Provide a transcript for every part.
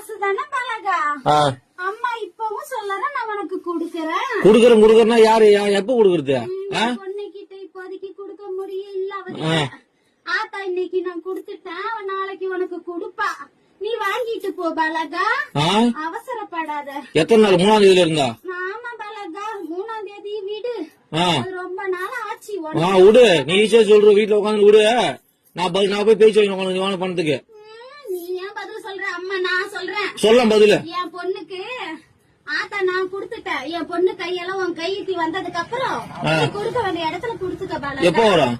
காசு தானே பழகா. அம்மா இப்பவும் சொல்லறேன், நான் உனக்கு குடுக்கறேன். குடுக்கறேன்னா யாரு எப்ப குடுக்கறது? பொண்ணுகிட்ட இப்போதைக்கு குடுக்க முடியல. ஆத்தா இன்னைக்கு நான் குடுத்துட்டேன், நாளைக்கு உனக்கு குடுப்பா. நீ வாங்கிட்டு போ பலகா, அவசரப்படாத. எத்தனை நாள்? 3ஆம் தேதியில இருந்தா? ஆமா பலகா, 3ஆம் தேதி வீடு. ரொம்ப நாள் ஆச்சு. விடு, நீ ஈஸியா சொல்ற. வீட்டுல உட்காந்து விடு, நான் போய் பேச்சு வாங்க நீ வாங்க பணத்துக்கு. நீ ஏன் பதில் சொல்ற? அம்மா நான் சொல்றேன். சொல்ல பதில். என் பொண்ணுக்கு ஆத்தா நான் குடுத்துட்டேன். என் பொண்ணு கையெல்லாம் உன் கைக்கு வந்ததுக்கு அப்புறம் கொடுக்க வேண்டிய இடத்துல குடுத்துக்க பலகா. எப்ப வரும்?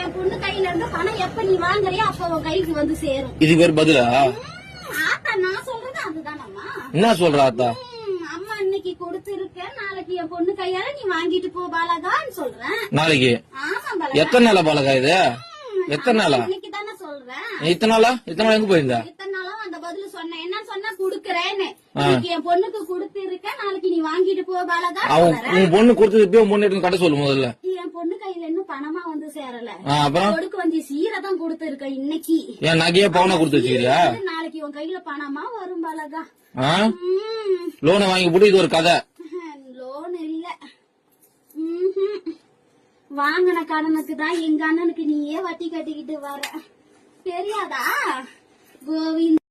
என் பொண்ணு கையில இருந்து பணம் எப்ப நீ வாங்குறியோ அப்ப உன் கைக்கு வந்து சேரும். இது பேர் பதிலா? ஆத்தா நான் சொல்றது அதுதானம்மா. என்ன சொல்ற ஆத்தா? அம்மா இன்னைக்கு கொடுத்திருக்க, நாளைக்கு என் பொண்ணு கையால நீ வாங்கிட்டு போ பாலகான்னு சொல்றேன். நாளைக்கு? ஆமா பாலகா. எத்தனை நாளா பாலகா இது? எத்தனை நாளா? இன்னைக்கு தானே சொல்றேன். இத்தனை நாளா? இத்தனை நாள் எங்க போயிருந்தா? இத்தனை நாளும் அந்த பதில் சொன்னேன். என்ன சொன்னா குடுக்கறேன்னு. இன்னைக்கு என் பொண்ணுக்கு கொடுத்திருக்க, நாளைக்கு நீ வாங்கிட்டு போ பாலகா. உன் பொண்ணு கொடுத்தது இப்பயும் பொண்ணு எடுத்து கட்ட சொல்லு முதல்ல. என் பொண்ணு கையில இன்னும் பணமா வந்து சேரல. அப்புறம் கொடுக்க வந்து சீரதான் கொடுத்திருக்க இன்னைக்கு. என் நகையா பவுனா கொடுத்து வச்சுக்கிறியா? நாளைக்கு உன் கையில பணமா வரும் பாலகா. லோனை வாங்கி போட்டு இது ஒரு கதை. லோன் இல்ல, வாங்கின கடனுக்கு தான் எங்க அண்ணனுக்கு நீயே வட்டி கட்டிக்கிட்டு வர. தெரியாதா கோவிந்த்?